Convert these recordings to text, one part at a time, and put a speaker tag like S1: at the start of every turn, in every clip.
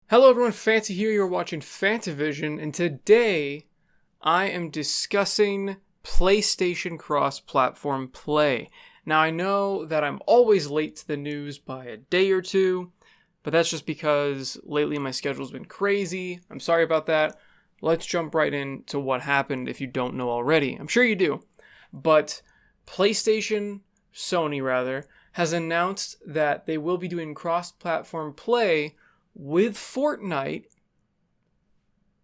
S1: Hello everyone, Fancy here. You're watching Fantavision, and today I am discussing PlayStation cross-platform play. Now I know that I'm always late to the news by a day or two, but that's just because lately my schedule's been crazy. I'm sorry about that. Let's jump right into what happened if you don't know already. I'm sure you do. But Sony rather, has announced that they will be doing cross-platform play with Fortnite,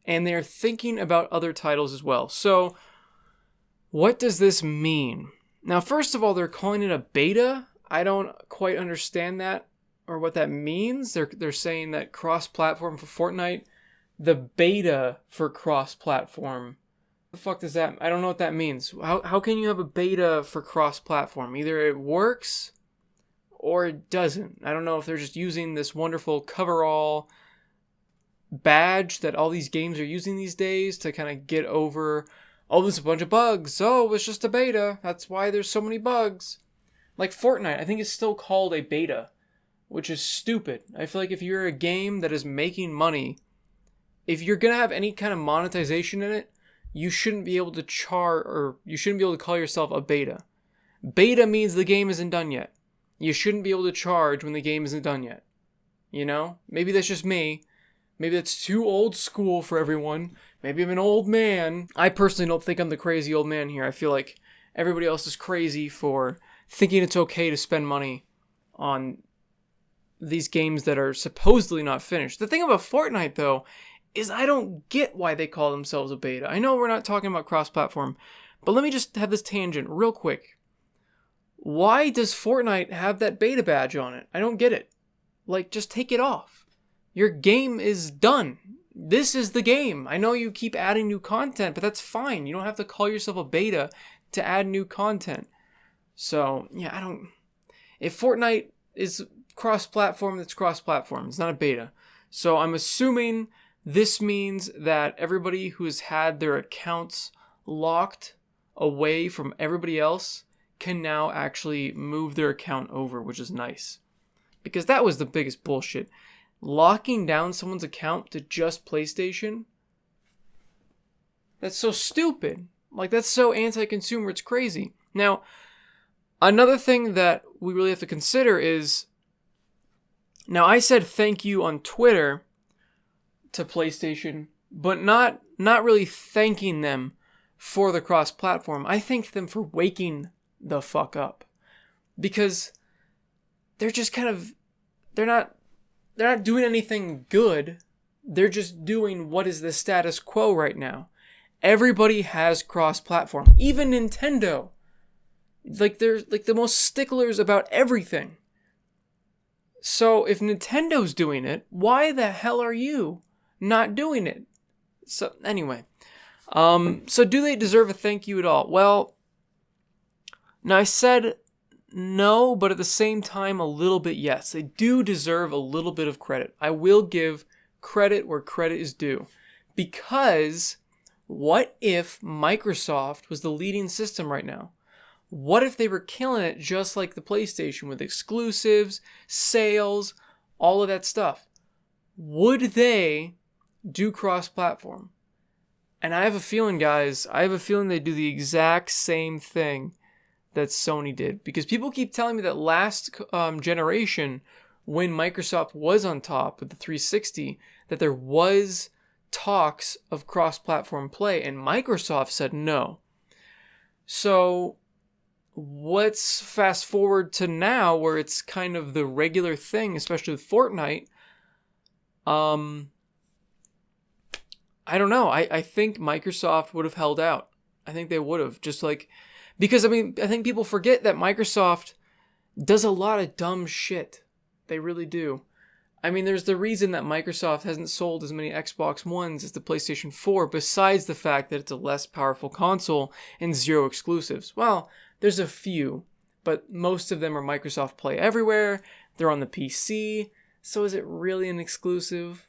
S1: and they're thinking about other titles as well. So, what does this mean? Now, first of all, they're calling it a beta. I don't quite understand that or what that means. They're saying that cross-platform for Fortnite, the beta for cross-platform. The fuck does that? I don't know what that means. How can you have a beta for cross-platform? Either it works or it doesn't. I don't know if they're just using this wonderful coverall badge that all these games are using these days to kind of get over, oh, there's a bunch of bugs. Oh, it's just a beta. That's why there's so many bugs. Like Fortnite, I think it's still called a beta, which is stupid. I feel like if you're a game that is making money, if you're going to have any kind of monetization in it, you shouldn't be able to you shouldn't be able to call yourself a beta. Beta means the game isn't done yet. You shouldn't be able to charge when the game isn't done yet. You know? Maybe that's just me. Maybe that's too old school for everyone. Maybe I'm an old man. I personally don't think I'm the crazy old man here. I feel like everybody else is crazy for thinking it's okay to spend money on these games that are supposedly not finished. The thing about Fortnite, though, is I don't get why they call themselves a beta. I know we're not talking about cross-platform, but let me just have this tangent real quick. Why does Fortnite have that beta badge on it? I don't get it. Like, just take it off. Your game is done. This is the game. I know you keep adding new content, but that's fine. You don't have to call yourself a beta to add new content. So, yeah, if Fortnite is cross-platform, that's cross-platform. It's not a beta. So I'm assuming this means that everybody who has had their accounts locked away from everybody else can now actually move their account over, which is nice. Because that was the biggest bullshit. Locking down someone's account to just PlayStation? That's so stupid. Like, that's so anti-consumer, it's crazy. Now, another thing that we really have to consider is, now I said thank you on Twitter to PlayStation, but not really thanking them for the cross-platform. I thank them for waking the fuck up, because they're just kind of, they're not doing anything good. They're just doing what is the status quo right now. Everybody has cross-platform, even Nintendo. Like, they're like the most sticklers about everything. So if Nintendo's doing it, why the hell are you not doing it? So anyway, so do they deserve a thank you at all? Well, now I said no, but at the same time, a little bit yes. They do deserve a little bit of credit. I will give credit where credit is due. Because what if Microsoft was the leading system right now? What if they were killing it just like the PlayStation with exclusives, sales, all of that stuff? Would they do cross-platform? And I have a feeling, guys, they do the exact same thing that Sony did. Because people keep telling me that last generation, when Microsoft was on top with the 360, that there was talks of cross-platform play, and Microsoft said no. So let's fast forward to now, where it's kind of the regular thing, especially with Fortnite. I don't know. I think Microsoft would have held out. I think they would have, just like, because, I mean, I think people forget that Microsoft does a lot of dumb shit. They really do. I mean, there's the reason that Microsoft hasn't sold as many Xbox Ones as the PlayStation 4, besides the fact that it's a less powerful console and zero exclusives. Well, there's a few, but most of them are Microsoft Play Everywhere. They're on the PC. So is it really an exclusive?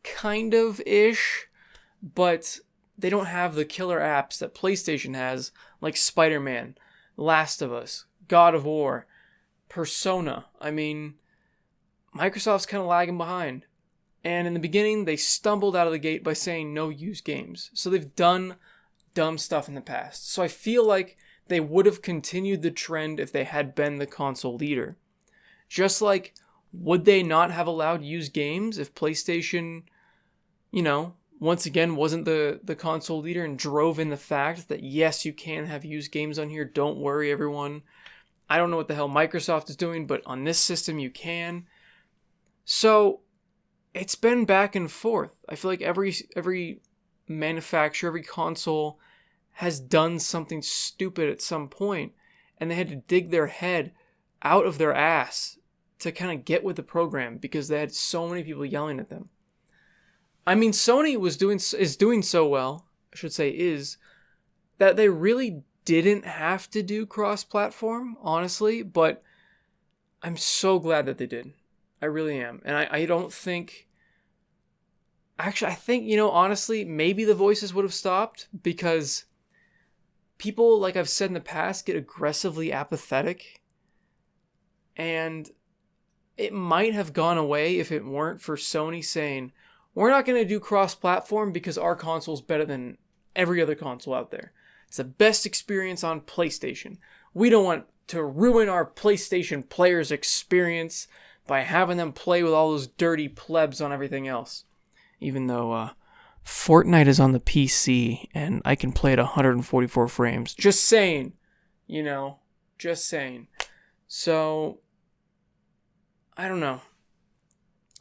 S1: Kind of-ish. But they don't have the killer apps that PlayStation has, like Spider-Man, Last of Us, God of War, Persona. I mean, Microsoft's kind of lagging behind. And in the beginning, they stumbled out of the gate by saying no used games. So they've done dumb stuff in the past. So I feel like they would have continued the trend if they had been the console leader. Just like, would they not have allowed used games if PlayStation, once again wasn't the console leader and drove in the fact that yes, you can have used games on here. Don't worry, everyone. I don't know what the hell Microsoft is doing, but on this system you can. So it's been back and forth. I feel like every manufacturer, every console has done something stupid at some point, and they had to dig their head out of their ass to kind of get with the program because they had so many people yelling at them. I mean, Sony is doing so well, I should say, is that they really didn't have to do cross-platform, honestly, but I'm so glad that they did. I really am. And I don't think... Actually, I think, honestly, maybe the voices would have stopped because people, like I've said in the past, get aggressively apathetic. And it might have gone away if it weren't for Sony saying, we're not going to do cross-platform because our console's better than every other console out there. It's the best experience on PlayStation. We don't want to ruin our PlayStation players' experience by having them play with all those dirty plebs on everything else. Even though Fortnite is on the PC and I can play at 144 frames. Just saying. Just saying. So, I don't know.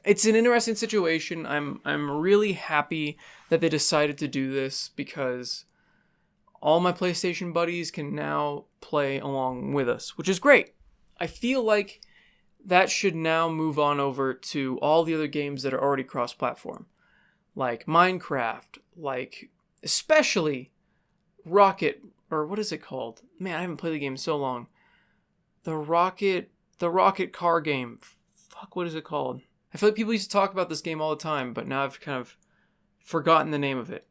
S1: It's an interesting situation. I'm really happy that they decided to do this because all my PlayStation buddies can now play along with us, which is great. I feel like that should now move on over to all the other games that are already cross-platform. Like Minecraft, like especially Rocket, or what is it called? Man, I haven't played the game in so long. The Rocket car game. Fuck, what is it called? I feel like people used to talk about this game all the time, but now I've kind of forgotten the name of it.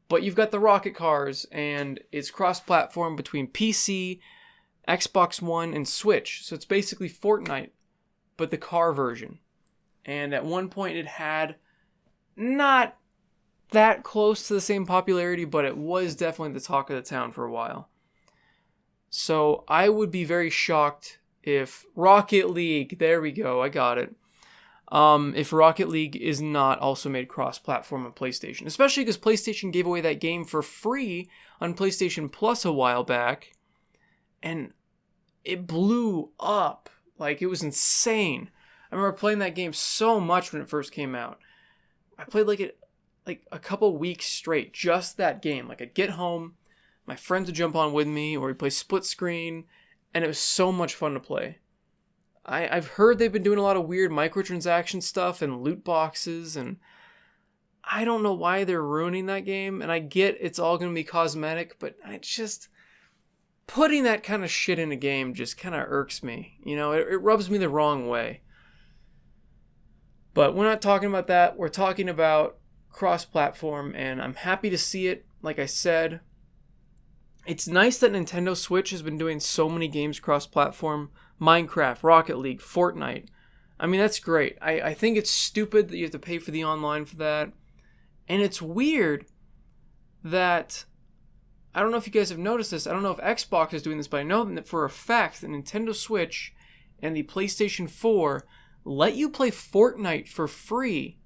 S1: But you've got the rocket cars, and it's cross-platform between PC, Xbox One, and Switch. So it's basically Fortnite, but the car version. And at one point it had not that close to the same popularity, but it was definitely the talk of the town for a while. So I would be very shocked if Rocket League, there we go, I got it. If Rocket League is not also made cross-platform on PlayStation. Especially because PlayStation gave away that game for free on PlayStation Plus a while back. And it blew up. Like, it was insane. I remember playing that game so much when it first came out. I played like a couple weeks straight, just that game. Like, I'd get home, my friends would jump on with me, or we'd play split screen, and it was so much fun to play. I've heard they've been doing a lot of weird microtransaction stuff and loot boxes, and I don't know why they're ruining that game, and I get it's all going to be cosmetic, but I just... Putting that kind of shit in a game just kind of irks me. It rubs me the wrong way. But we're not talking about that. We're talking about cross-platform, and I'm happy to see it. Like I said, it's nice that Nintendo Switch has been doing so many games cross-platform. Minecraft, Rocket League, Fortnite. I mean, that's great. I think it's stupid that you have to pay for the online for that. And it's weird that... I don't know if you guys have noticed this. I don't know if Xbox is doing this, but I know that for a fact that Nintendo Switch and the PlayStation 4 let you play Fortnite for free.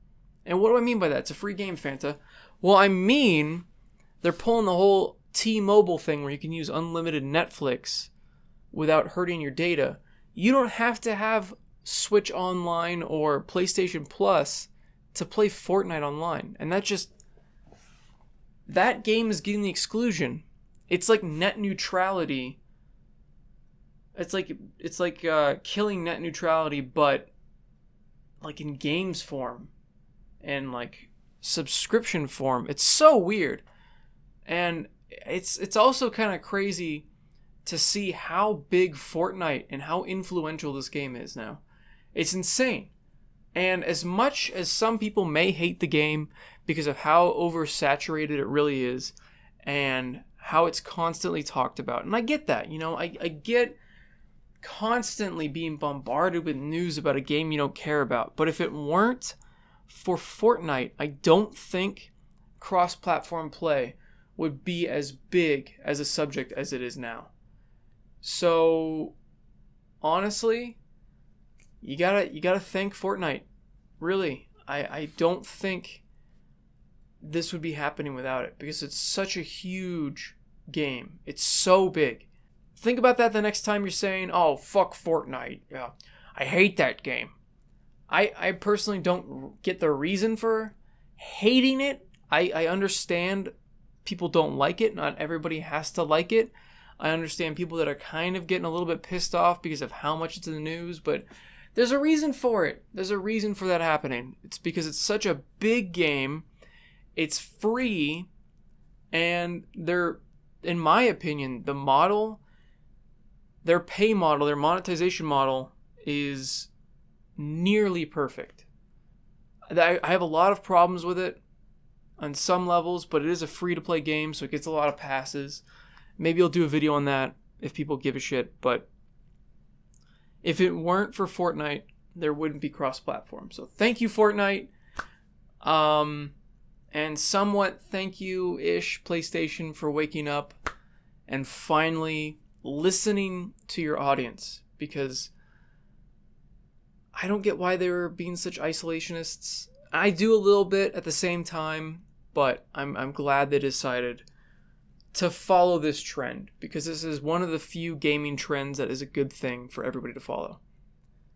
S1: And what do I mean by that? It's a free game, Fanta. Well, I mean, they're pulling the whole T-Mobile thing where you can use unlimited Netflix without hurting your data. You don't have to have Switch Online or PlayStation Plus to play Fortnite online. And that game is getting the exclusion. It's like net neutrality. It's like killing net neutrality, but like in games form and like subscription form. It's so weird. And it's also kind of crazy to see how big Fortnite and how influential this game is now. It's insane. And as much as some people may hate the game because of how oversaturated it really is and how it's constantly talked about, and I get that, I get constantly being bombarded with news about a game you don't care about. But if it weren't for Fortnite, I don't think cross-platform play would be as big as a subject as it is now. So honestly, you gotta thank Fortnite. Really, I don't think this would be happening without it, because it's such a huge game. It's so big. Think about that the next time you're saying, "Oh, fuck Fortnite. Yeah, I hate that game." I personally don't get the reason for hating it. I understand people don't like it. Not everybody has to like it. I understand people that are kind of getting a little bit pissed off because of how much it's in the news, but there's a reason for it. There's a reason for that happening. It's because it's such a big game. It's free, and they're, in my opinion, the model, their pay model, their monetization model is nearly perfect. I have a lot of problems with it on some levels, but it is a free-to-play game, so it gets a lot of passes. Maybe I'll do a video on that if people give a shit, but if it weren't for Fortnite, there wouldn't be cross-platform. So thank you, Fortnite. And somewhat thank you-ish, PlayStation, for waking up and finally listening to your audience, because I don't get why they were being such isolationists. I do a little bit at the same time, but I'm glad they decided to follow this trend, because this is one of the few gaming trends that is a good thing for everybody to follow.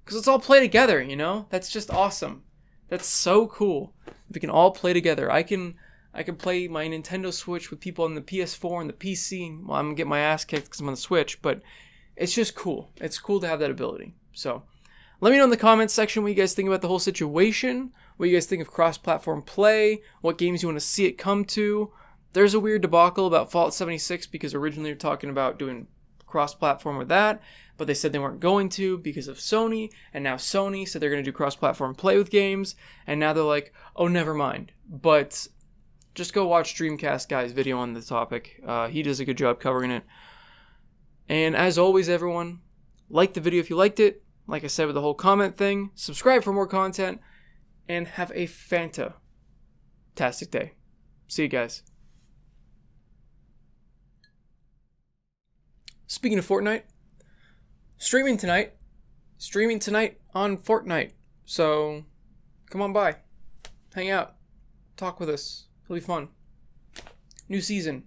S1: Because let's all play together, you know? That's just awesome. That's so cool. We can all play together. I can play my Nintendo Switch with people on the PS4 and the PC. Well, I'm going to get my ass kicked because I'm on the Switch, but it's just cool. It's cool to have that ability. So let me know in the comments section what you guys think about the whole situation, what you guys think of cross-platform play, what games you want to see it come to. There's a weird debacle about Fallout 76 because originally they were talking about doing cross-platform with that, but they said they weren't going to because of Sony, and now Sony said they're going to do cross-platform play with games, and now they're like, oh, never mind. But just go watch Dreamcast Guy's video on the topic. He does a good job covering it. And as always, everyone, like the video if you liked it. Like I said with the whole comment thing, subscribe for more content, and have a fantastic day. See you guys. Speaking of Fortnite, streaming tonight on Fortnite. So come on by, hang out, talk with us. It'll be fun. New season.